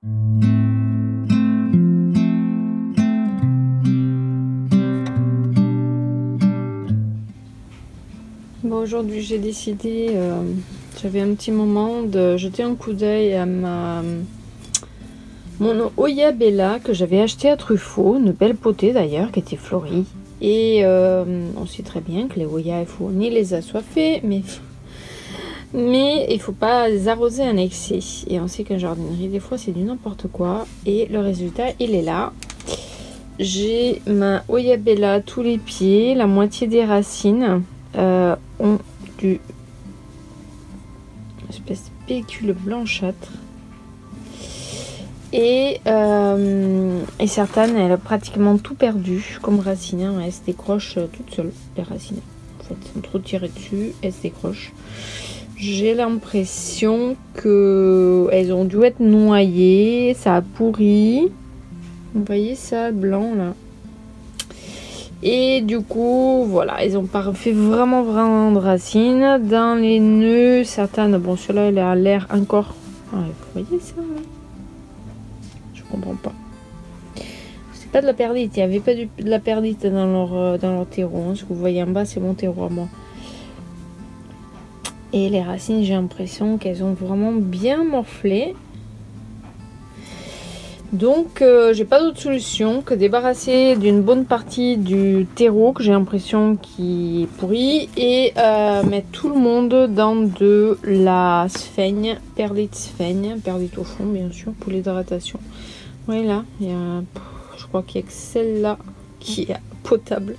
Bon, aujourd'hui j'ai décidé, j'avais un petit moment de jeter un coup d'œil à mon Oya Bella que j'avais acheté à Truffaut, une belle potée d'ailleurs qui était fleurie. Et on sait très bien que les Oya, il faut ni les assoiffer, mais il faut pas les arroser en excès. Et on sait qu'en jardinerie, des fois c'est du n'importe quoi. Et le résultat, il est là. J'ai ma Oya Bella, tous les pieds, la moitié des racines ont du espèce de pellicule blanchâtre. Et certaines, elle a pratiquement tout perdu comme racines. Hein. Elle se décroche toute seule, les racines. En fait, sans trop tirer dessus, elles se décrochent. J'ai l'impression qu'elles ont dû être noyées. Ça a pourri. Vous voyez ça, blanc là. Et du coup, voilà, ils ont pas fait vraiment de racines. Dans les nœuds, certaines, bon, celui-là, elle a l'air encore. Ah, vous voyez ça là? Je comprends pas. C'est pas de la perdite, il n'y avait pas de la perdite dans leur terreau. Hein. Ce que vous voyez en bas, c'est mon terreau à moi. Et les racines, j'ai l'impression qu'elles ont vraiment bien morflé. Donc j'ai pas d'autre solution que débarrasser d'une bonne partie du terreau que j'ai l'impression qui est pourri et mettre tout le monde dans de la sphaigne, perlite sphaigne, perlite au fond bien sûr pour l'hydratation. Oui là, il y a, je crois qu'il y a que celle-là qui est potable.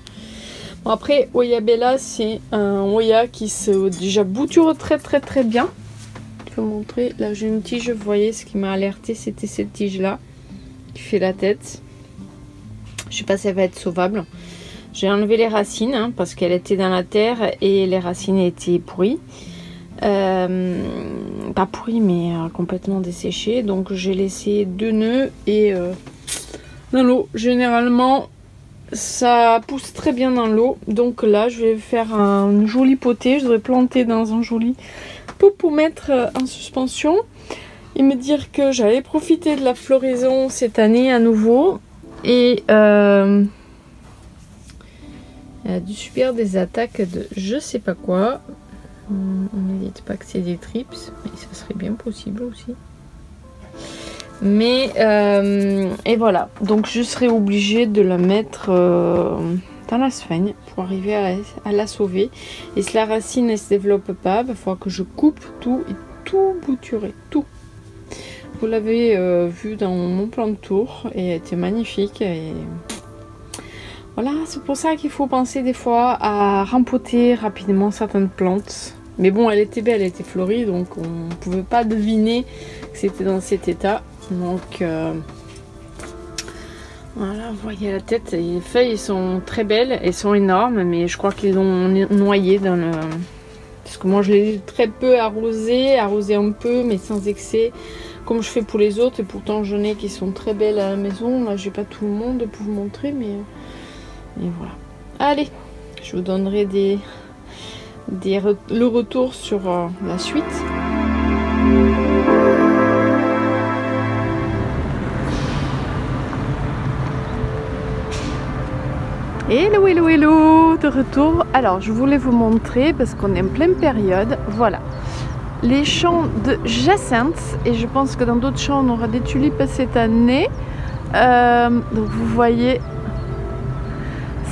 Bon après Oya Bella c'est un Oya qui se déjà bouture très bien. Je vais vous montrer, là j'ai une tige, vous voyez ce qui m'a alerté c'était cette tige là. Qui fait la tête. Je sais pas si elle va être sauvable. J'ai enlevé les racines hein, parce qu'elle était dans la terre et les racines étaient pourries. Pas pourries mais complètement desséchées. Donc j'ai laissé 2 nœuds et dans l'eau. Généralement ça pousse très bien dans l'eau. Donc là je vais faire un joli poté. Je devrais planter dans un joli pot pour mettre en suspension. Et me dire que j'allais profiter de la floraison cette année à nouveau. Et elle a dû subir des attaques de je sais pas quoi. On ne dit pas que c'est des trips, mais ça serait bien possible aussi. Mais et voilà, donc je serai obligée de la mettre dans la sphaigne pour arriver à la sauver. Et si la racine ne se développe pas, il va falloir que je coupe tout et tout bouturer, tout. Vous l'avez vu dans mon plan de tour et elle était magnifique. Et voilà, c'est pour ça qu'il faut penser des fois à rempoter rapidement certaines plantes. Mais bon, elle était belle, elle était fleurie, donc on ne pouvait pas deviner que c'était dans cet état. Donc voilà, vous voyez la tête, et les feuilles sont très belles, elles sont énormes, mais je crois qu'ils l'ont noyé dans le... Parce que moi je l'ai très peu arrosé un peu, mais sans excès. Comme je fais pour les autres, et pourtant j'en ai qui sont très belles à la maison. Là, j'ai pas tout le monde pour vous montrer, mais voilà. Allez, je vous donnerai le retour sur la suite. Hello, hello, hello, de retour. Alors, je voulais vous montrer, parce qu'on est en pleine période, voilà. Les champs de jacinthe, et je pense que dans d'autres champs on aura des tulipes cette année. Donc vous voyez,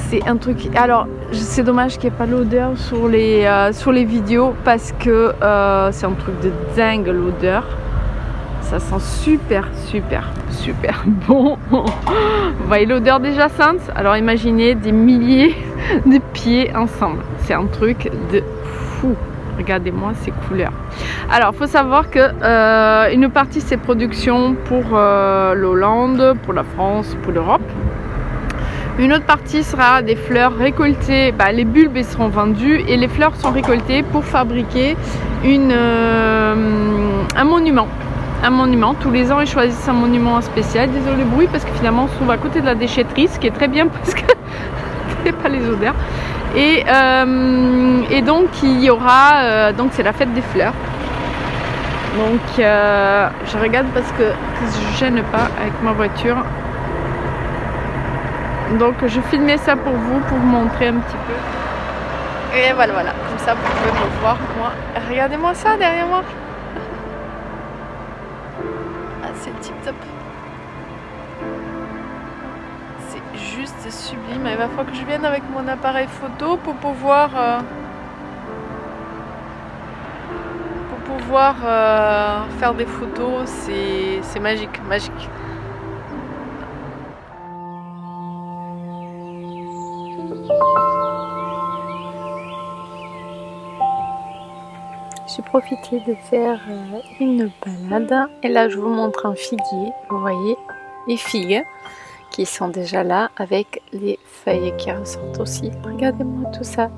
c'est un truc. Alors c'est dommage qu'il n'y ait pas l'odeur sur les vidéos parce que c'est un truc de dingue l'odeur. Ça sent super bon. Vous voyez l'odeur des jacinthes. Alors imaginez des milliers de pieds ensemble. C'est un truc de fou. Regardez-moi ces couleurs. Alors, il faut savoir que une partie c'est production pour l'Hollande, pour la France, pour l'Europe. Une autre partie sera des fleurs récoltées. Bah, les bulbes seront vendus et les fleurs sont récoltées pour fabriquer un monument. Un monument. Tous les ans, ils choisissent un monument spécial. Désolé le bruit parce que finalement, on se trouve à côté de la déchetterie, ce qui est très bien parce que c'est pas les odeurs. Et donc il y aura donc c'est la fête des fleurs Donc je regarde parce que je gêne pas avec ma voiture. Donc je filmais ça pour vous montrer un petit peu. Et voilà, voilà, comme ça vous pouvez me voir moi. Regardez-moi ça derrière moi. Ah, c'est tip top. C'est juste sublime. Il va falloir que je vienne avec mon appareil photo pour pouvoir faire des photos. C'est magique, magique. J'ai profité de faire une balade et là je vous montre un figuier, vous voyez, les figues qui sont déjà là avec les feuilles qui ressortent aussi. Regardez-moi tout ça,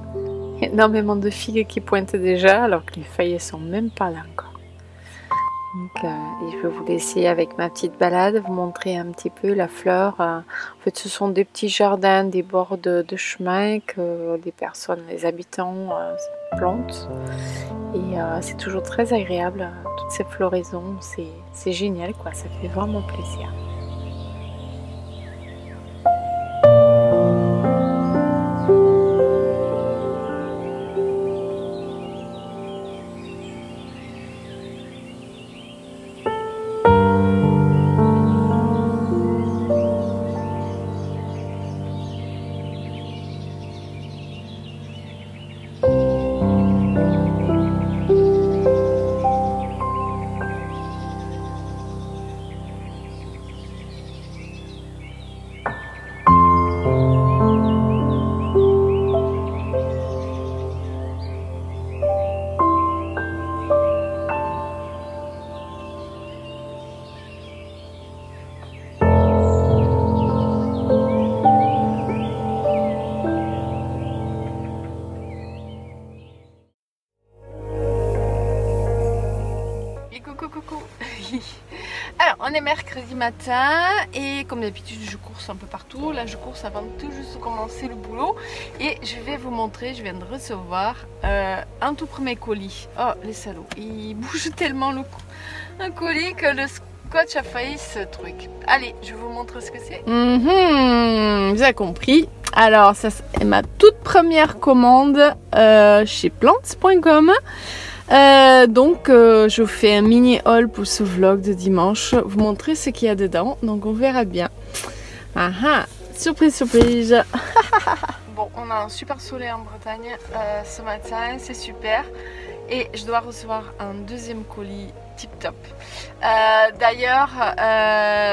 énormément de figues qui pointent déjà alors que les feuilles sont même pas là encore. Donc, et je vais vous laisser avec ma petite balade, vous montrer un petit peu la fleur. En fait, ce sont des petits jardins, des bords de chemin que les personnes, les habitants plantent. Et c'est toujours très agréable, toutes ces floraisons, c'est génial quoi, ça fait vraiment plaisir. Coucou. Alors on est mercredi matin et comme d'habitude je course un peu partout. Là je course avant tout juste de commencer le boulot et je vais vous montrer, je viens de recevoir un tout premier colis. Oh les salauds, ils bougent tellement un colis que le scotch a failli ce truc. Allez, je vous montre ce que c'est. Vous avez compris. Alors ça c'est ma toute première commande chez plants.com. Donc je vous fais un mini haul pour ce vlog de dimanche, vous montrer ce qu'il y a dedans, donc on verra bien. Surprise surprise. Bon, on a un super soleil en Bretagne ce matin, c'est super, et je dois recevoir un deuxième colis tip top. D'ailleurs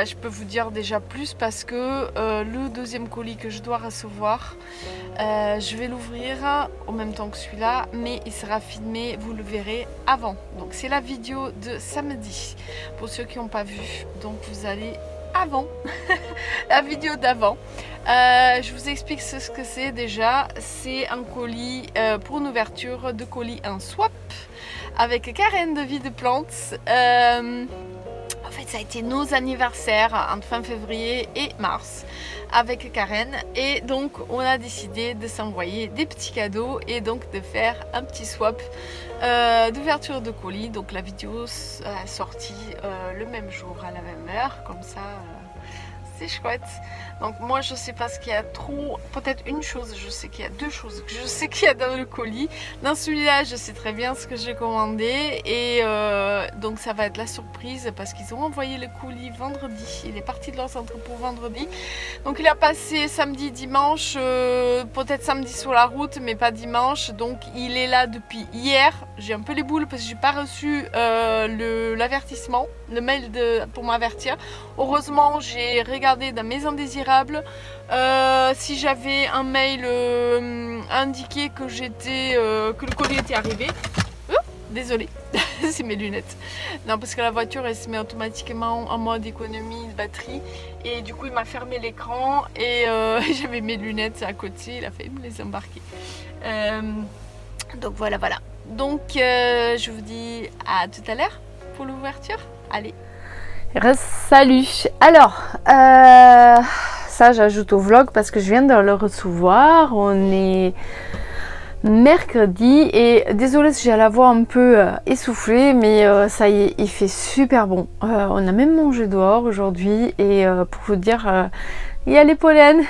je peux vous dire déjà plus parce que le deuxième colis que je dois recevoir, je vais l'ouvrir en même temps que celui-là, mais il sera filmé, vous le verrez avant. Donc c'est la vidéo de samedi pour ceux qui n'ont pas vu, donc vous allez avant la vidéo d'avant. Je vous explique ce que c'est déjà. C'est un colis pour une ouverture de colis, un swap avec Karen de Vie de Plantes. En fait ça a été nos anniversaires entre fin février et mars avec Karen, et donc on a décidé de s'envoyer des petits cadeaux et donc de faire un petit swap d'ouverture de colis. Donc la vidéo a sorti le même jour à la même heure, comme ça c'est chouette. Donc moi je sais pas ce qu'il y a trop, peut-être une chose, je sais qu'il y a deux choses que je sais qu'il y a dans le colis. Dans celui-là je sais très bien ce que j'ai commandé, et donc ça va être la surprise parce qu'ils ont envoyé le colis vendredi, il est parti de leurs entrepôts vendredi, donc il a passé samedi, dimanche, peut-être samedi sur la route mais pas dimanche, donc il est là depuis hier. J'ai un peu les boules parce que j'ai pas reçu l'avertissement, le mail pour m'avertir. Heureusement j'ai regardé dans mes indésirables si j'avais un mail indiqué que le colis était arrivé. Désolée, c'est mes lunettes. Non, parce que la voiture elle se met automatiquement en mode économie de batterie, et du coup il m'a fermé l'écran et j'avais mes lunettes à côté, il a fait me les embarquer. Donc voilà. Donc je vous dis à tout à l'heure pour l'ouverture. Allez. Salut. Alors ça j'ajoute au vlog parce que je viens de le recevoir. On est mercredi et désolée si j'ai la voix un peu essoufflée, mais ça y est, il fait super bon. On a même mangé dehors aujourd'hui et pour vous dire, il y a les pollens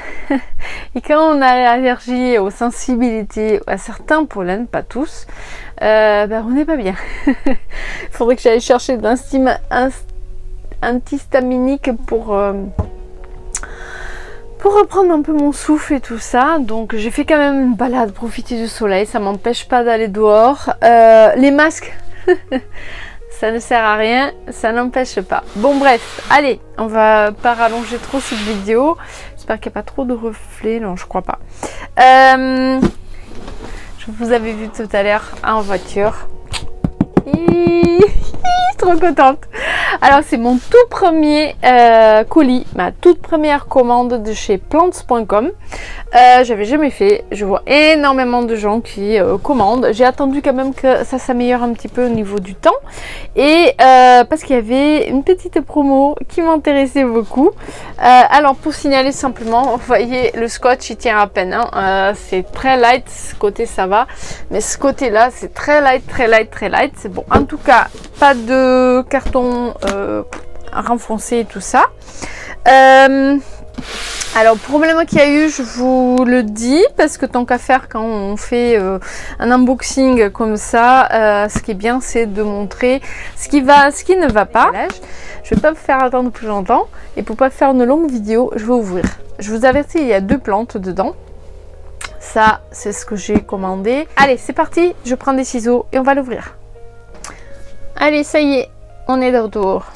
et quand on a l'allergie aux sensibilités à certains pollens, pas tous, ben on n'est pas bien. Il faudrait que j'aille chercher de l'antihistaminique pour reprendre un peu mon souffle et tout ça. Donc j'ai fait quand même une balade, profiter du soleil, ça m'empêche pas d'aller dehors. Les masques ça ne sert à rien, ça n'empêche pas. Bon bref, allez, on va pas rallonger trop cette vidéo. J'espère qu'il n'y a pas trop de reflets, non je crois pas. Je vous avais vu tout à l'heure en voiture. Trop contente. Alors c'est mon tout premier colis, ma toute première commande de chez plants.com. J'avais jamais fait. Je vois énormément de gens qui commandent. J'ai attendu quand même que ça s'améliore un petit peu au niveau du temps et parce qu'il y avait une petite promo qui m'intéressait beaucoup. Alors pour signaler simplement, vous voyez le scotch il tient à peine, hein. C'est très light, ce côté ça va, mais ce côté là c'est très light, très light, très light. C'est bon. En tout cas, pas de carton renfoncé et tout ça. Alors, problème qu'il y a eu, je vous le dis, parce que tant qu'à faire quand on fait un unboxing comme ça, ce qui est bien, c'est de montrer ce qui va, ce qui ne va pas. Je vais pas vous faire attendre plus longtemps, et pour pas faire une longue vidéo, je vais ouvrir. Je vous avertis, il y a 2 plantes dedans. Ça, c'est ce que j'ai commandé. Allez, c'est parti, je prends des ciseaux et on va l'ouvrir. Allez, ça y est, on est de retour.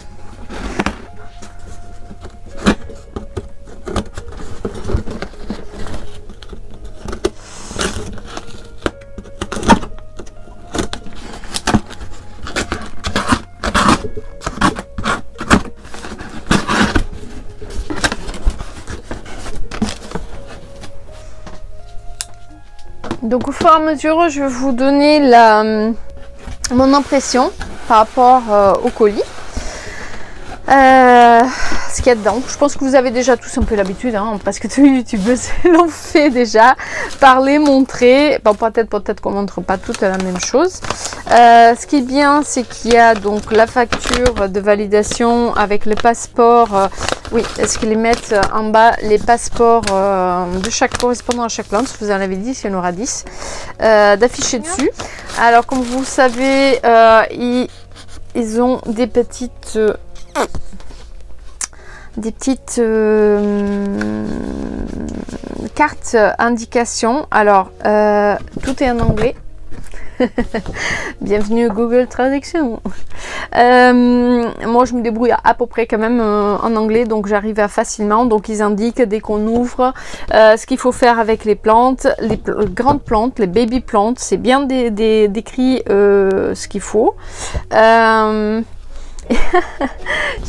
Donc au fur et à mesure, je vais vous donner mon impression par rapport au colis. Ce qu'il y a dedans. Je pense que vous avez déjà tous un peu l'habitude, hein, parce que tous les youtubeuses l'ont fait déjà. Parler, montrer. Bon, peut-être qu'on montre pas toutes la même chose. Ce qui est bien, c'est qu'il y a donc la facture de validation avec le passeport. Oui, est-ce qu'ils les mettent en bas les passeports de chaque correspondant à chaque plante. Je vous en avais dit, il y en aura 10 d'afficher dessus. Alors, comme vous savez, ils ont des petites cartes indications. Alors, tout est en anglais. Bienvenue Google Traduction. Moi je me débrouille à peu près quand même en anglais, donc j'arrive à facilement. Donc ils indiquent dès qu'on ouvre ce qu'il faut faire avec les plantes, les grandes plantes, les baby plantes. C'est bien décrit ce qu'il faut.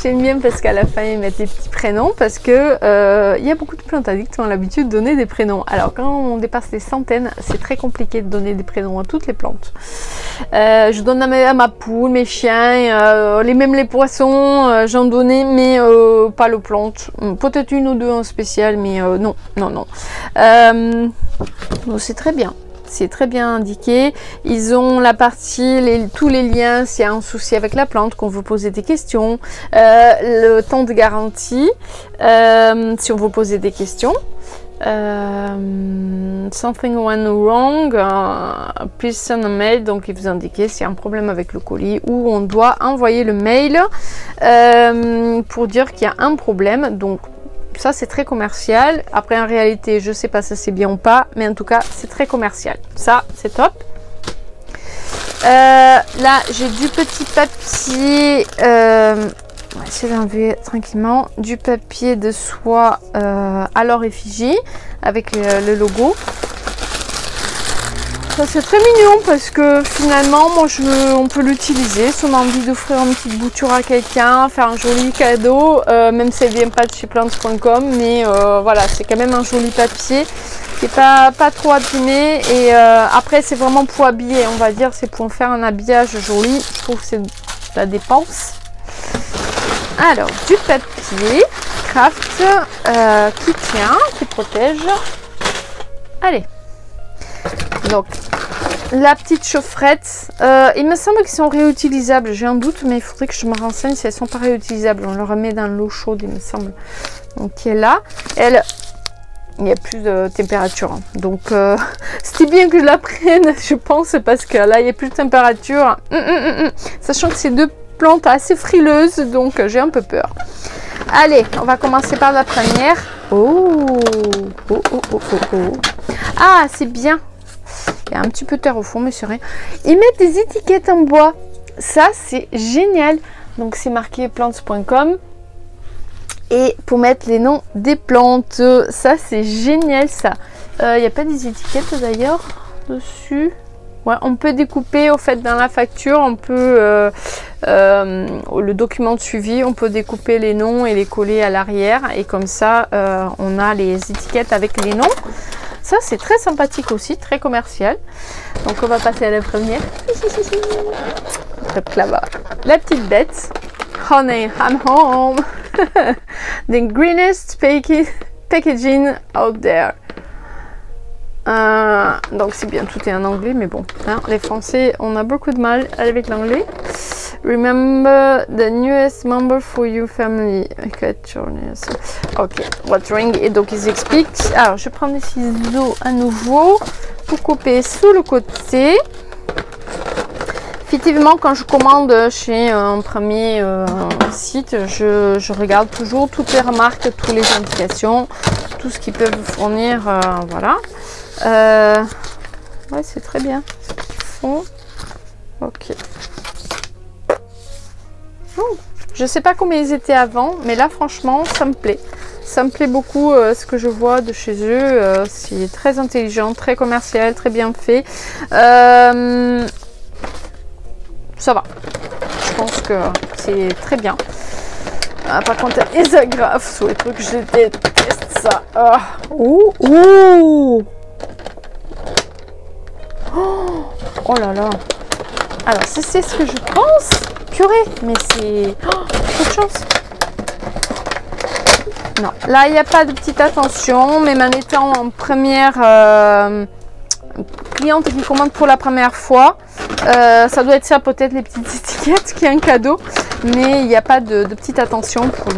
J'aime bien parce qu'à la fin ils mettent des petits prénoms, parce que il y a beaucoup de plantes addicts qui ont l'habitude de donner des prénoms. Alors quand on dépasse les centaines, c'est très compliqué de donner des prénoms à toutes les plantes. Je donne à ma poule, mes chiens, même les poissons, j'en donnais, mais pas les plantes. Peut-être une ou deux en spécial, mais non. Donc c'est très bien. C'est très bien indiqué. Ils ont la partie, tous les liens, s'il y a un souci avec la plante, qu'on veut poser des questions, le temps de garantie, si on veut poser des questions. Something went wrong, please send a mail. Donc il vous indique s'il y a un problème avec le colis, ou on doit envoyer le mail pour dire qu'il y a un problème. Donc ça c'est très commercial. Après en réalité je sais pas si c'est bien ou pas, mais en tout cas c'est très commercial. Ça c'est top. Là j'ai du petit papier, on va essayer d'enlever tranquillement, du papier de soie à leur effigie avec le logo. Ça c'est très mignon parce que finalement moi on peut l'utiliser si on a envie d'offrir une petite bouture à quelqu'un, faire un joli cadeau, même si elle vient pas de chez plants.com, mais voilà, c'est quand même un joli papier qui est pas trop abîmé. Et après c'est vraiment pour habiller, on va dire, c'est pour faire un habillage joli. Je trouve que c'est de la dépense. Alors du papier craft qui tient, qui protège. Allez. Donc, la petite chaufferette. Il me semble qu'ils sont réutilisables. J'ai un doute, mais il faudrait que je me renseigne si elles sont pas réutilisables. On le remet dans l'eau chaude, il me semble. Donc, qui est là. Elle, il n'y a plus de température. Donc, c'était bien que je la prenne, je pense, parce que là, il n'y a plus de température. Sachant que c'est deux plantes assez frileuses, donc j'ai un peu peur. Allez, on va commencer par la première. Ah, c'est bien. Il y a un petit peu de terre au fond, mais c'est rien. Ils mettent des étiquettes en bois. Ça, c'est génial. Donc, c'est marqué plants.com. Et pour mettre les noms des plantes. Ça, c'est génial, ça. Il n'y a pas des étiquettes, d'ailleurs, dessus. Ouais, on peut découper, au fait, dans la facture. On peut, le document de suivi, on peut découper les noms et les coller à l'arrière. Et comme ça, on a les étiquettes avec les noms. Ça, c'est très sympathique aussi, très commercial. Donc, on va passer à la première. Hop là-bas. La petite bête. Honey, I'm home. The greenest packaging out there. Donc, c'est bien, tout est en anglais, mais bon. Hein, les Français, on a beaucoup de mal avec l'anglais. Remember the newest member for your family. Ok, watering. Et donc, ils expliquent. Alors, je prends des ciseaux à nouveau pour couper sous le côté. Effectivement, quand je commande chez un premier site, je regarde toujours toutes les remarques, toutes les indications, tout ce qu'ils peuvent fournir. Voilà. Ouais, c'est très bien ce qu'ils font. Ok. Je sais pas comment ils étaient avant, mais là, franchement, ça me plaît. Ça me plaît beaucoup ce que je vois de chez eux. C'est très intelligent, très commercial, très bien fait. Ça va. Je pense que c'est très bien. Par contre, les agrafes sur les trucs, je déteste ça. Oh là là. Alors, si c'est ce que je pense, purée, mais c'est... trop de chance. Non, là, il n'y a pas de petite attention, même en étant en première cliente qui commande pour la première fois, ça doit être ça, peut-être les petites étiquettes qui est un cadeau, mais il n'y a pas de petite attention pour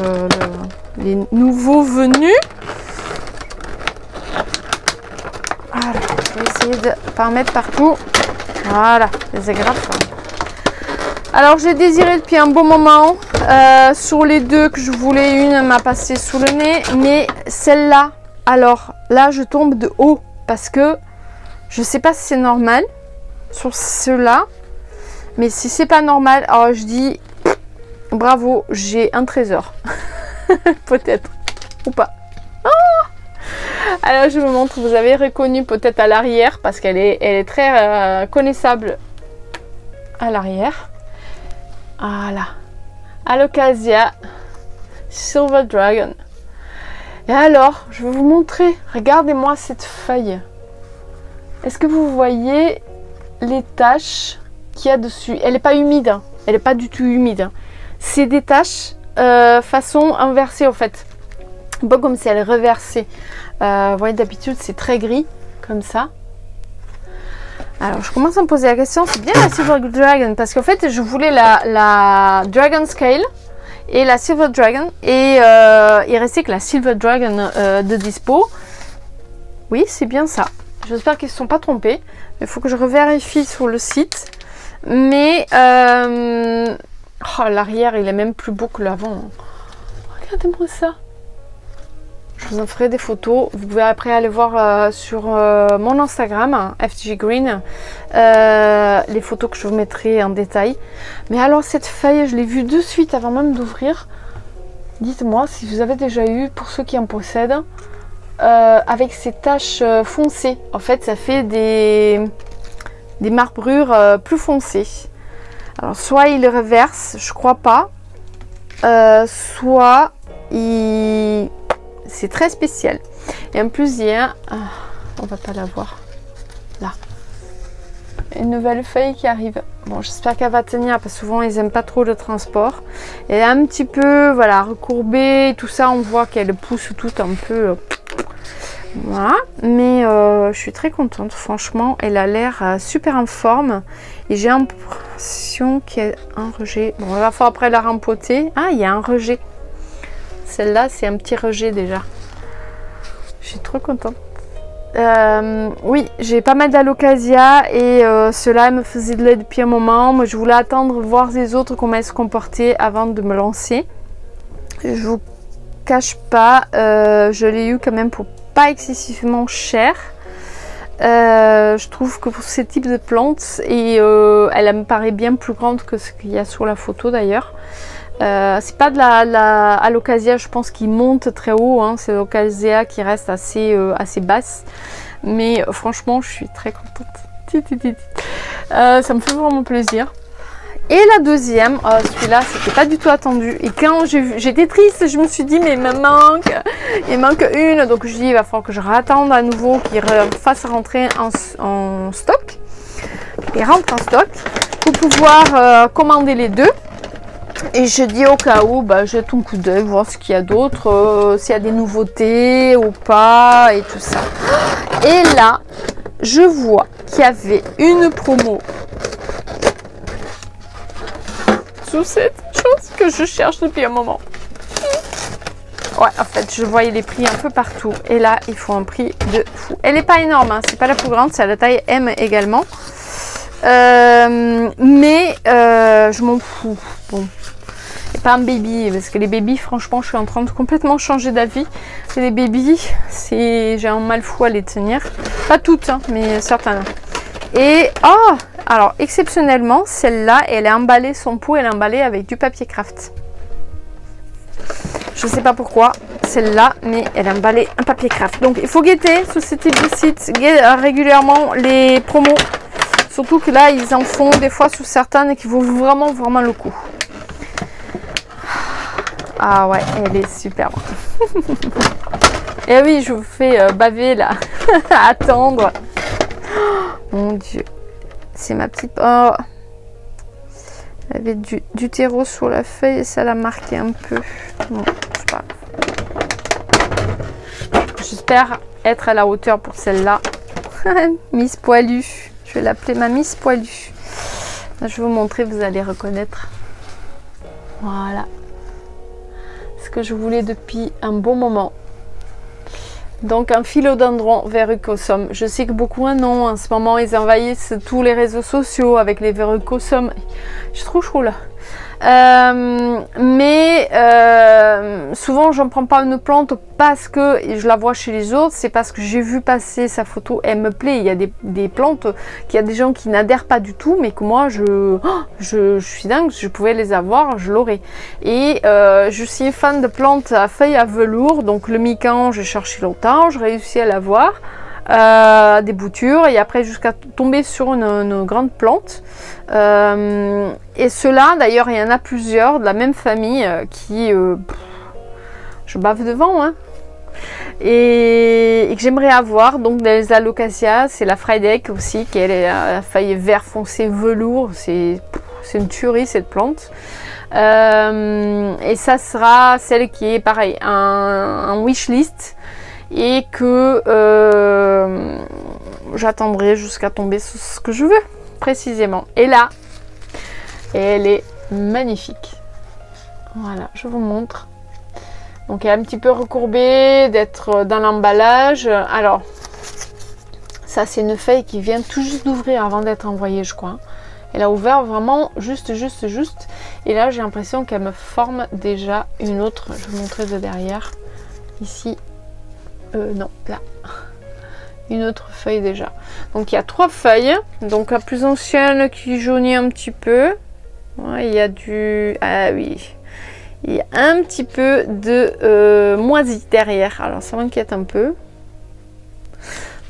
les nouveaux venus. Voilà, je vais essayer de ne pas en mettre partout. Voilà, les agrafes. Alors, j'ai désiré depuis un bon moment. Sur les deux que je voulais, une m'a passé sous le nez. Mais celle-là, alors là, je tombe de haut. Parce que je ne sais pas si c'est normal sur ceux-là. Mais si c'est pas normal, alors je dis bravo, j'ai un trésor. Peut-être. Ou pas. Oh, alors, je vous montre. Vous avez reconnu peut-être à l'arrière. Parce qu'elle est très connaissable à l'arrière. Voilà, Alocasia Silver Dragon. Et alors, je vais vous montrer. Regardez-moi cette feuille. Est-ce que vous voyez les taches qu'il y a dessus? Elle n'est pas humide. Hein. Elle n'est pas du tout humide. Hein. C'est des taches façon inversée en fait. Un peu comme si elle est reversée. Vous voyez, d'habitude, c'est très gris, comme ça. Alors, je commence à me poser la question, c'est bien la Silver Dragon, parce qu'en fait, je voulais la Dragon Scale et la Silver Dragon, et il restait que la Silver Dragon de dispo. Oui, c'est bien ça. J'espère qu'ils ne se sont pas trompés. Il faut que je revérifie sur le site. Mais, oh, l'arrière, il est même plus beau que l'avant. Regardez-moi ça. Je vous en ferai des photos. Vous pouvez après aller voir sur mon Instagram, FTG Green, les photos que je vous mettrai en détail. Mais alors cette feuille, je l'ai vue de suite avant même d'ouvrir. Dites-moi si vous avez déjà eu, pour ceux qui en possèdent, avec ces taches foncées. En fait, ça fait des marbrures plus foncées. Alors soit il reverse, je crois pas, soit il... C'est très spécial. Et en plus, il y a... on va pas la voir. Là. Une nouvelle feuille qui arrive. Bon, j'espère qu'elle va tenir, parce que souvent, ils n'aiment pas trop le transport. Elle est un petit peu, voilà, recourbée. Tout ça, on voit qu'elle pousse tout un peu... Voilà, mais je suis très contente, franchement, elle a l'air super en forme et j'ai l'impression qu'il y a un rejet. Bon, il va falloir après la rempoter. Ah, il y a un rejet. Celle-là, c'est un petit rejet déjà. Je suis trop contente. Oui, j'ai pas mal d'alocasia et cela me faisait de l'œil depuis un moment. Moi, je voulais attendre voir les autres comment elles se comportaient avant de me lancer. Je vous cache pas, je l'ai eu quand même pour pas excessivement cher. Je trouve que pour ce type de plantes, et elle me paraît bien plus grande que ce qu'il y a sur la photo d'ailleurs. C'est pas de la alocasia, je pense, qui monte très haut, hein. C'est l'alocasia qui reste assez basse, mais franchement je suis très contente. Ça me fait vraiment plaisir. Et la deuxième, celui-là c'était pas du tout attendu, et quand j'étais triste, je me suis dit mais il manque une, donc je dis il va falloir que je rattende à nouveau qu'il fasse rentrer en stock, il rentre en stock pour pouvoir commander les deux. Et je dis au cas où, bah, jette un coup d'œil, voir ce qu'il y a d'autre, s'il y a des nouveautés ou pas et tout ça. Et là, je vois qu'il y avait une promo sous cette chose que je cherche depuis un moment. Ouais, en fait, je voyais les prix un peu partout. Et là, il faut un prix de fou. Elle n'est pas énorme, hein, c'est pas la plus grande, c'est à la taille M également. Mais je m'en fous. Bon. Et pas un baby, parce que les babies, franchement, je suis en train de complètement changer d'avis. Les babies, j'ai un mal fou à les tenir. Pas toutes, hein, mais certaines. Et, oh, alors, exceptionnellement, celle-là, elle est emballée, son pot, elle est emballée avec du papier craft. Je sais pas pourquoi, celle-là, mais elle est emballée un papier craft. Donc, il faut guetter sur ce type de site régulièrement les promos. Surtout que là, ils en font des fois sur certaines qui vaut vraiment le coup. Ah ouais, elle est superbe. Et oui, je vous fais baver là, à attendre. Oh, mon Dieu, c'est ma petite... Oh. Elle avait du terreau sur la feuille et ça l'a marqué un peu. Bon, c'est pas grave. J'espère être à la hauteur pour celle-là. Miss Poilue. Je vais l'appeler ma Miss Poilue. Je vais vous montrer, vous allez reconnaître. Voilà. Ce que je voulais depuis un bon moment. Donc un philodendron verrucosum. Je sais que beaucoup en ont en ce moment. Ils envahissent tous les réseaux sociaux avec les verrucosum. Je suis trop chaud là. Souvent j'en prends pas une plante parce que je la vois chez les autres, c'est parce que j'ai vu passer sa photo, elle me plaît. Il y a des plantes qu'il y a des gens qui n'adhèrent pas du tout, mais que moi je suis dingue, je pouvais les avoir, je l'aurais. Et je suis fan de plantes à feuilles à velours, donc le mican j'ai cherché longtemps, j'ai réussi à l'avoir. Des boutures et après jusqu'à tomber sur une grande plante et ceux-là d'ailleurs il y en a plusieurs de la même famille qui je bave devant hein, et que j'aimerais avoir. Donc des alocasias, c'est la Frydek aussi qui est la feuille vert foncé velours, c'est une tuerie cette plante. Et ça sera celle qui est pareil un wishlist et que j'attendrai jusqu'à tomber sur ce que je veux précisément. Et là, elle est magnifique. Voilà, je vous montre. Donc elle est un petit peu recourbée d'être dans l'emballage. Alors, ça c'est une feuille qui vient tout juste d'ouvrir avant d'être envoyée, je crois. Elle a ouvert vraiment juste. Et là, j'ai l'impression qu'elle me forme déjà une autre. Je vais vous montrer de derrière. Ici. Non, là. Une autre feuille déjà. Donc il y a 3 feuilles. Donc la plus ancienne qui jaunit un petit peu. Ouais, il y a du... Ah oui. Il y a un petit peu de moisi derrière. Alors ça m'inquiète un peu.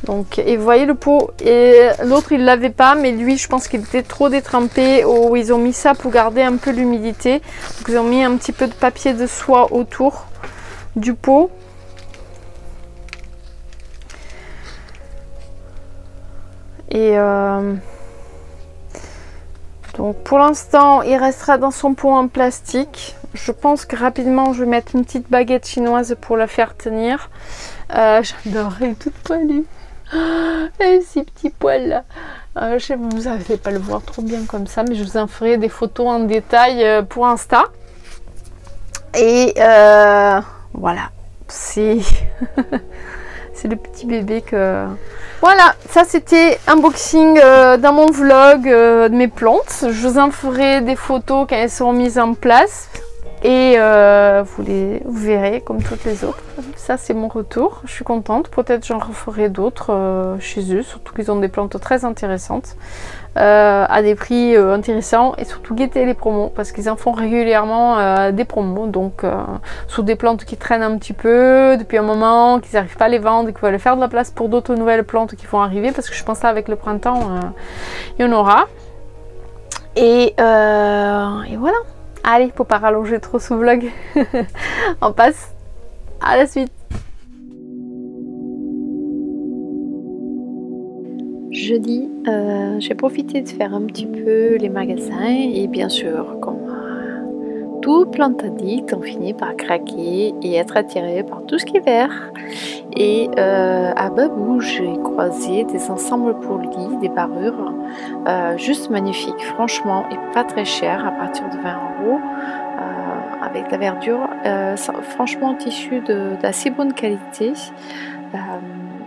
Donc, et vous voyez le pot. Et l'autre il l'avait pas. Mais lui je pense qu'il était trop détrempé. Oh, ils ont mis ça pour garder un peu l'humidité. Donc ils ont mis un petit peu de papier de soie autour du pot. Et donc pour l'instant il restera dans son pot en plastique. Je pense que rapidement je vais mettre une petite baguette chinoise pour la faire tenir. J'adore, elle est toute poilue. Et ces petits poils là. Vous n'allez pas le voir trop bien comme ça, mais je vous en ferai des photos en détail pour Insta. Et voilà, c'est c'est le petit bébé que... Voilà, ça c'était unboxing dans mon vlog de mes plantes. Je vous en ferai des photos quand elles seront mises en place. Et vous verrez comme toutes les autres. Ça c'est mon retour, je suis contente. Peut-être j'en referai d'autres chez eux, surtout qu'ils ont des plantes très intéressantes. À des prix intéressants, et surtout guetter les promos parce qu'ils en font régulièrement des promos, donc sur des plantes qui traînent un petit peu depuis un moment, qu'ils n'arrivent pas à les vendre et qu'ils veulent faire de la place pour d'autres nouvelles plantes qui vont arriver, parce que je pense là avec le printemps il y en aura. Et voilà. Allez, pour pas rallonger trop ce vlog, on passe à la suite. Jeudi, j'ai profité de faire un petit peu les magasins et bien sûr, comme tout plante addict, on finit par craquer et être attiré par tout ce qui est vert. Et à Babou, j'ai croisé des ensembles pour lit, des parures, juste magnifiques, franchement, et pas très cher, à partir de 20 €, avec la verdure, franchement, tissu d'assez bonne qualité.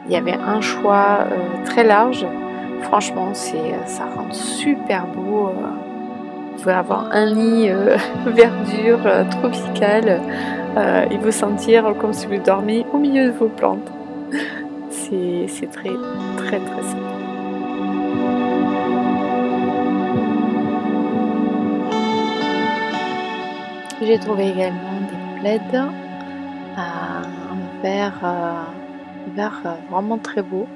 Il y avait un choix très large. Franchement, ça rend super beau. Vous pouvez avoir un lit verdure tropicale et vous sentir comme si vous dormiez au milieu de vos plantes. C'est très très très sympa. J'ai trouvé également des plaids en vert vraiment très beau.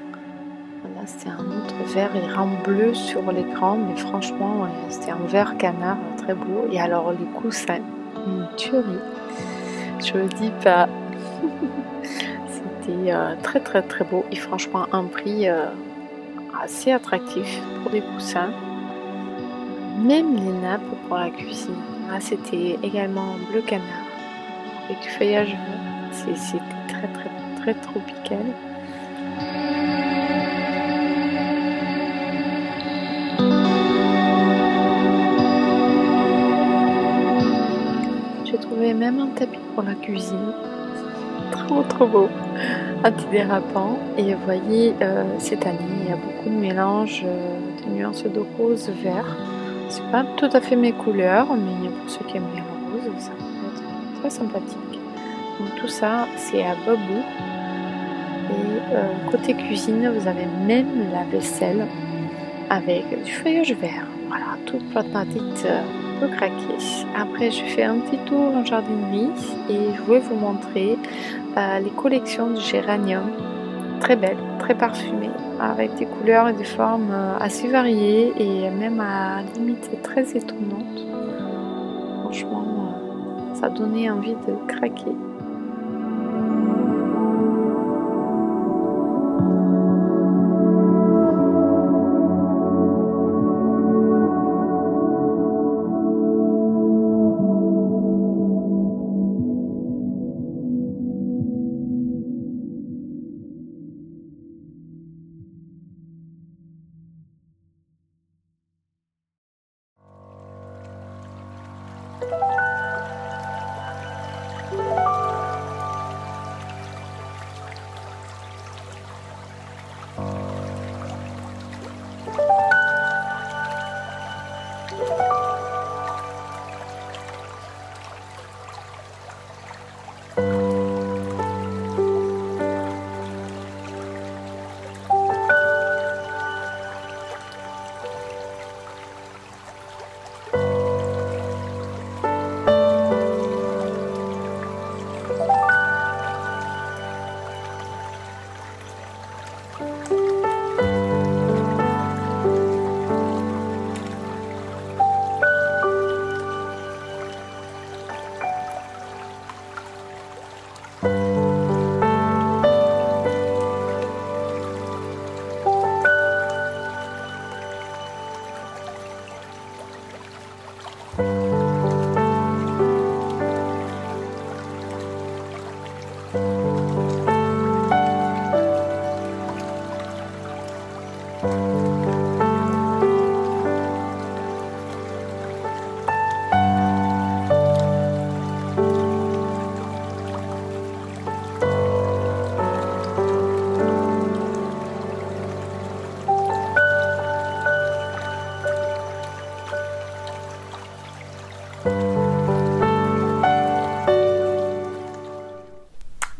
Là c'est un autre vert, il rend bleu sur l'écran, mais franchement c'était un vert canard très beau. Et alors les coussins, une tuerie, je le dis pas. C'était très très très beau et franchement un prix assez attractif pour des coussins. Même les nappes pour la cuisine, là c'était également bleu canard avec du feuillage vert. C'était très très très tropical. J'ai trouvé même un tapis pour la cuisine, trop trop beau, antidérapant. Et vous voyez, cette année il y a beaucoup de mélanges de nuances de rose vert. C'est pas tout à fait mes couleurs, mais pour ceux qui aiment bien le rose, ça peut être très sympathique. Donc tout ça c'est à Babou. Et côté cuisine, vous avez même la vaisselle avec du feuillage vert. Voilà, toute plante addict peut craquer. Après, je fais un petit tour en jardinerie et je vais vous montrer les collections de géranium. Très belles, très parfumées, avec des couleurs et des formes assez variées et même à limite très étonnantes. Franchement, ça donnait envie de craquer.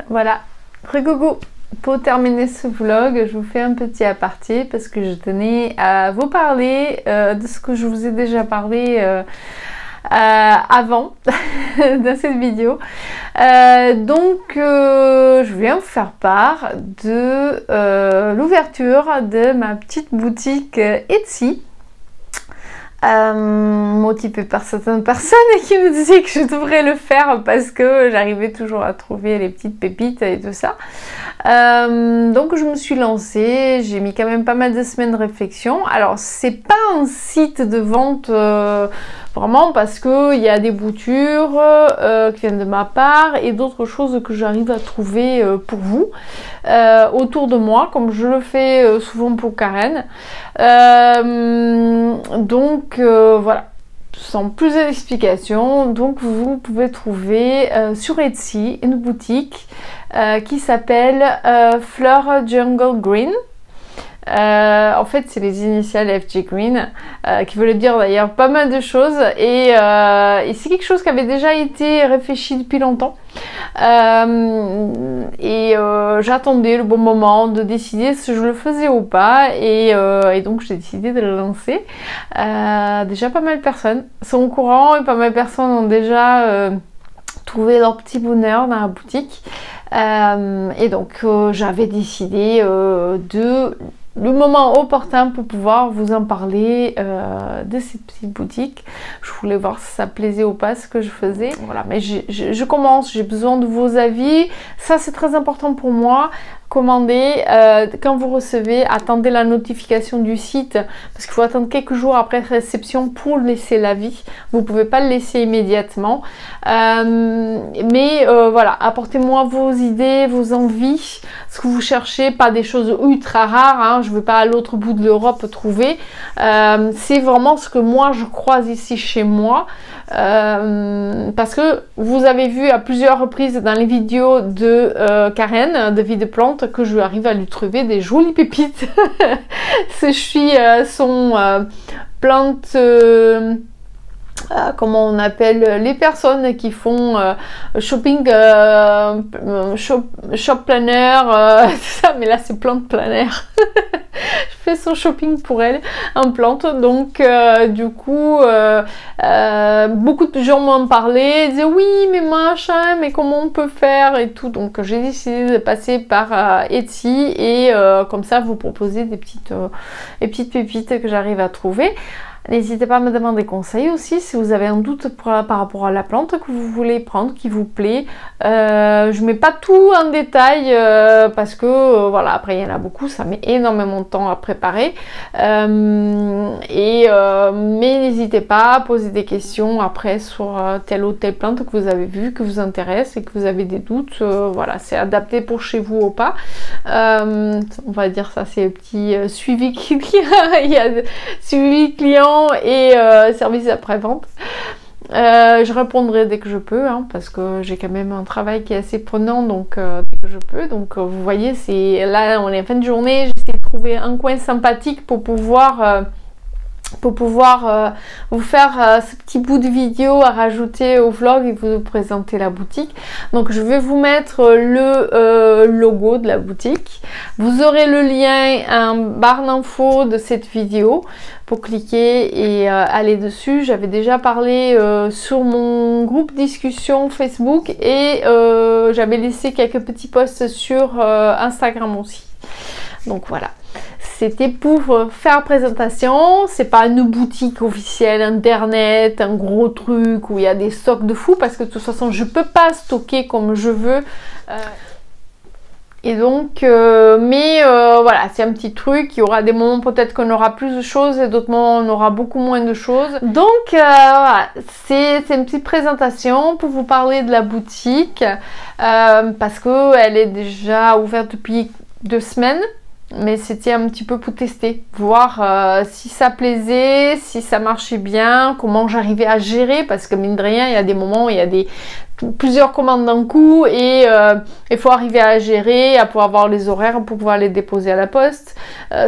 Voilà, coucou. Pour terminer ce vlog, je vous fais un petit aparté parce que je tenais à vous parler de ce que je vous ai déjà parlé avant dans cette vidéo. Je viens vous faire part de l'ouverture de ma petite boutique Etsy. Motivée par certaines personnes qui me disaient que je devrais le faire parce que j'arrivais toujours à trouver les petites pépites et tout ça. Donc je me suis lancée, j'ai mis quand même pas mal de semaines de réflexion. Alors c'est pas un site de vente vraiment parce que il y a des boutures qui viennent de ma part et d'autres choses que j'arrive à trouver pour vous autour de moi, comme je le fais souvent pour Karen. Voilà, sans plus d'explications, donc vous pouvez trouver sur Etsy une boutique qui s'appelle Fleur Jungle Green. En fait, c'est les initiales FJ Green qui voulaient dire d'ailleurs pas mal de choses et c'est quelque chose qui avait déjà été réfléchi depuis longtemps j'attendais le bon moment de décider si je le faisais ou pas et donc j'ai décidé de le lancer. Déjà pas mal de personnes sont au courant et pas mal de personnes ont déjà trouvé leur petit bonheur dans la boutique et donc j'avais décidé de le moment opportun pour pouvoir vous en parler de cette petite boutique. Je voulais voir si ça plaisait ou pas ce que je faisais. Voilà, mais je commence, j'ai besoin de vos avis. Ça, c'est très important pour moi. Commandez, quand vous recevez, attendez la notification du site parce qu'il faut attendre quelques jours après réception pour laisser l'avis. Vous ne pouvez pas le laisser immédiatement. Voilà, apportez-moi vos idées, vos envies, ce que vous cherchez, pas des choses ultra rares, hein, je ne veux pas à l'autre bout de l'Europe trouver. C'est vraiment ce que moi je croise ici chez moi. Parce que vous avez vu à plusieurs reprises dans les vidéos de Karen, de Vie de Plante, que je arrive à lui trouver des jolies pépites. Je suis son plante... comment on appelle les personnes qui font shopping, shop planner, tout ça, mais là c'est plante planner. Je fais son shopping pour elle en plante, donc du coup beaucoup de gens m'en parlaient, disaient oui mais machin, mais comment on peut faire et tout, donc j'ai décidé de passer par Etsy et comme ça vous proposer des petites pépites que j'arrive à trouver. N'hésitez pas à me demander conseil aussi si vous avez un doute par rapport à la plante que vous voulez prendre, qui vous plaît. Je mets pas tout en détail parce que voilà, après il y en a beaucoup, ça met énormément de temps à préparer. Mais n'hésitez pas à poser des questions après sur telle ou telle plante que vous avez vue, que vous intéresse et que vous avez des doutes. Voilà, c'est adapté pour chez vous ou pas. On va dire ça, c'est le petit suivi client. Il y a suivi client et service après-vente. Je répondrai dès que je peux, hein, parce que j'ai quand même un travail qui est assez prenant, donc dès que je peux. Donc vous voyez, c'est là on est en fin de journée, j'essaie de trouver un coin sympathique pour pouvoir vous faire ce petit bout de vidéo à rajouter au vlog et vous présenter la boutique. Donc je vais vous mettre le logo de la boutique. Vous aurez le lien en barre d'infos de cette vidéo pour cliquer et aller dessus. J'avais déjà parlé sur mon groupe discussion Facebook et j'avais laissé quelques petits posts sur Instagram aussi. Donc voilà. C'était pour faire présentation, c'est pas une boutique officielle internet, un gros truc où il y a des stocks de fou parce que de toute façon je peux pas stocker comme je veux. Et donc, voilà, c'est un petit truc. Il y aura des moments peut-être qu'on aura plus de choses et d'autres moments on aura beaucoup moins de choses. Donc, voilà, c'est une petite présentation pour vous parler de la boutique parce qu'elle est déjà ouverte depuis 2 semaines. Mais c'était un petit peu pour tester, voir si ça plaisait, si ça marchait bien, comment j'arrivais à gérer, parce que mine de rien, il y a des moments où il y a plusieurs commandes d'un coup et il faut arriver à gérer, à pouvoir avoir les horaires pour pouvoir les déposer à la poste.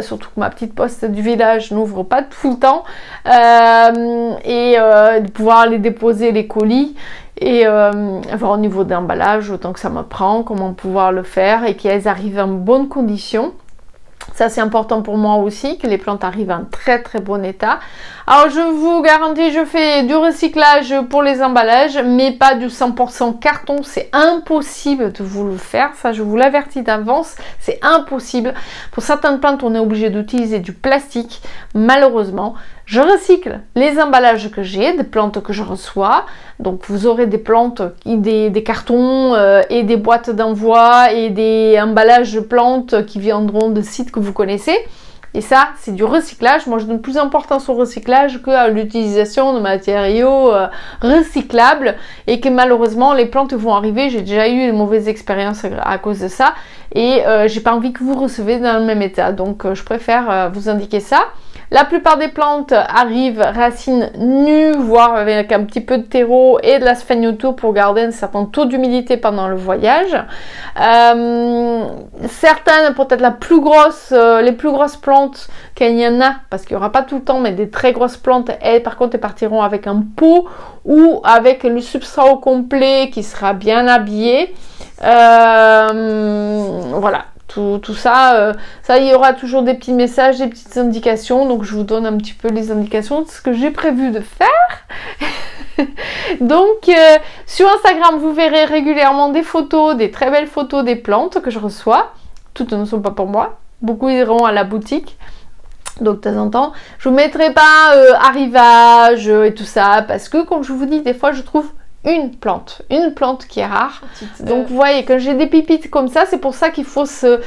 Surtout que ma petite poste du village n'ouvre pas tout le temps. De pouvoir les déposer, les colis. Et voir au niveau d'emballage, autant que ça me prend, comment pouvoir le faire et qu'elles arrivent en bonnes conditions. Ça c'est important pour moi aussi, que les plantes arrivent en très très bon état. Alors je vous garantis, je fais du recyclage pour les emballages, mais pas du 100% carton, c'est impossible de vous le faire, ça je vous l'avertis d'avance, c'est impossible. Pour certaines plantes, on est obligé d'utiliser du plastique, malheureusement. Je recycle les emballages que j'ai, des plantes que je reçois. Donc vous aurez des plantes, des cartons et des boîtes d'envoi et des emballages de plantes qui viendront de sites que vous connaissez. Et ça, c'est du recyclage. Moi, je donne plus d'importance au recyclage qu'à l'utilisation de matériaux recyclables. Et que malheureusement, les plantes vont arriver. J'ai déjà eu une mauvaise expérience à cause de ça. Et j'ai pas envie que vous recevez dans le même état. Donc, je préfère vous indiquer ça. La plupart des plantes arrivent racines nues, voire avec un petit peu de terreau et de la sphagnoto pour garder un certain taux d'humidité pendant le voyage. Certaines, peut-être les plus grosses plantes, qu'il y en a, parce qu'il n'y aura pas tout le temps, mais des très grosses plantes, elles par contre, elles partiront avec un pot ou avec le substrat au complet qui sera bien habillé. Voilà. Tout ça, il y aura toujours des petits messages, des petites indications. Donc, je vous donne un petit peu les indications de ce que j'ai prévu de faire. Donc, sur Instagram, vous verrez régulièrement des photos, des très belles photos des plantes que je reçois. Toutes ne sont pas pour moi. Beaucoup iront à la boutique. Donc, de temps en temps, je ne vous mettrai pas arrivage et tout ça. Parce que, comme je vous dis, des fois, je trouve une plante qui est rare. Donc vous voyez, quand j'ai des pépites comme ça, c'est pour ça qu'il faut se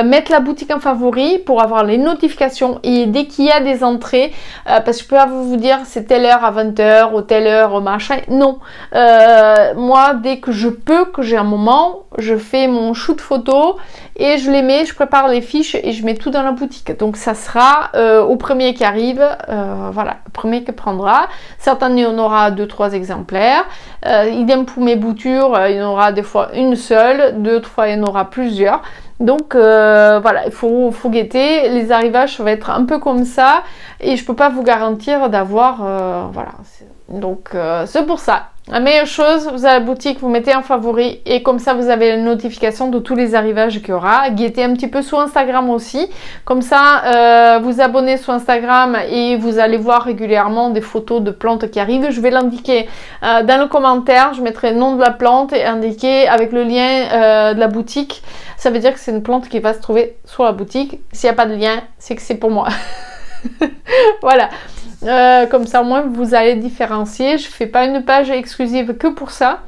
mettre la boutique en favori pour avoir les notifications et dès qu'il y a des entrées, parce que je peux pas vous dire c'est telle heure à 20h ou telle heure au machin, non. Moi, dès que je peux, que j'ai un moment, je fais mon shoot photo et je les mets, je prépare les fiches et je mets tout dans la boutique. Donc ça sera au premier qui arrive, voilà, le premier qui prendra. Certains, il y en aura 2-3 exemplaires. Idem pour mes boutures, il y en aura des fois une seule, 2-3 fois il y en aura plusieurs. Donc voilà, il faut guetter. Les arrivages, ça va être un peu comme ça et je peux pas vous garantir d'avoir, voilà. Donc c'est pour ça. La meilleure chose, vous avez la boutique, vous mettez en favori et comme ça vous avez la notification de tous les arrivages qu'il y aura. Guettez un petit peu sur Instagram aussi. Comme ça, vous abonnez sur Instagram et vous allez voir régulièrement des photos de plantes qui arrivent. Je vais l'indiquer dans le commentaire. Je mettrai le nom de la plante et indiquer avec le lien de la boutique. Ça veut dire que c'est une plante qui va se trouver sur la boutique. S'il n'y a pas de lien, c'est que c'est pour moi. Voilà. Comme ça au moins vous allez différencier. Je fais pas une page exclusive que pour ça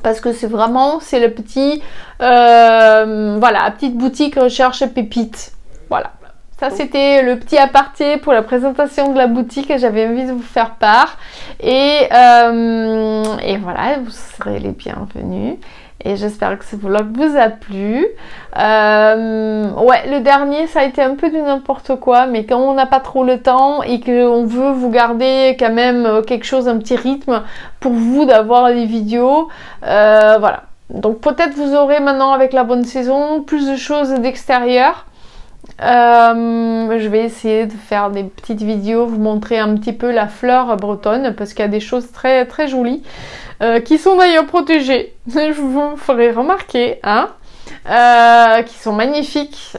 parce que c'est le petit voilà, la petite boutique recherche pépites. Voilà, ça c'était le petit aparté pour la présentation de la boutique que j'avais envie de vous faire part et voilà, vous serez les bienvenus. Et j'espère que ce vlog vous a plu. Ouais, le dernier, ça a été un peu du n'importe quoi. Mais quand on n'a pas trop le temps et qu'on veut vous garder quand même quelque chose, un petit rythme pour vous d'avoir les vidéos. Voilà. Donc peut-être vous aurez maintenant avec la bonne saison plus de choses d'extérieur. Je vais essayer de faire des petites vidéos, vous montrer un petit peu la fleur bretonne parce qu'il y a des choses très très jolies qui sont d'ailleurs protégées, je vous ferai remarquer, hein, qui sont magnifiques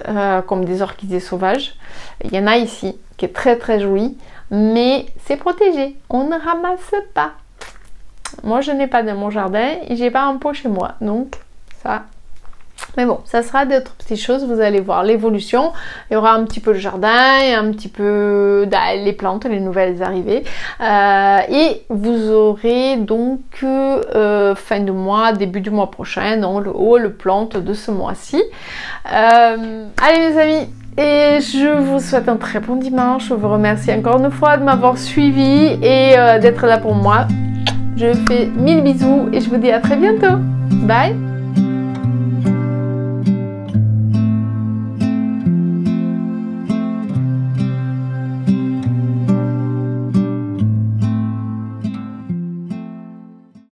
comme des orchidées sauvages. Il y en a ici qui est très très jolie, mais c'est protégé, on ne ramasse pas. Moi je n'ai pas dans mon jardin et j'ai pas un pot chez moi, donc ça Mais bon, ça sera d'autres petites choses, vous allez voir l'évolution. Il y aura un petit peu le jardin, et un petit peu les plantes, les nouvelles arrivées. Et vous aurez donc fin de mois, début du mois prochain, donc le haut, le plante de ce mois-ci. Allez mes amis, et je vous souhaite un très bon dimanche. Je vous remercie encore une fois de m'avoir suivi et d'être là pour moi. Je vous fais 1000 bisous et je vous dis à très bientôt. Bye!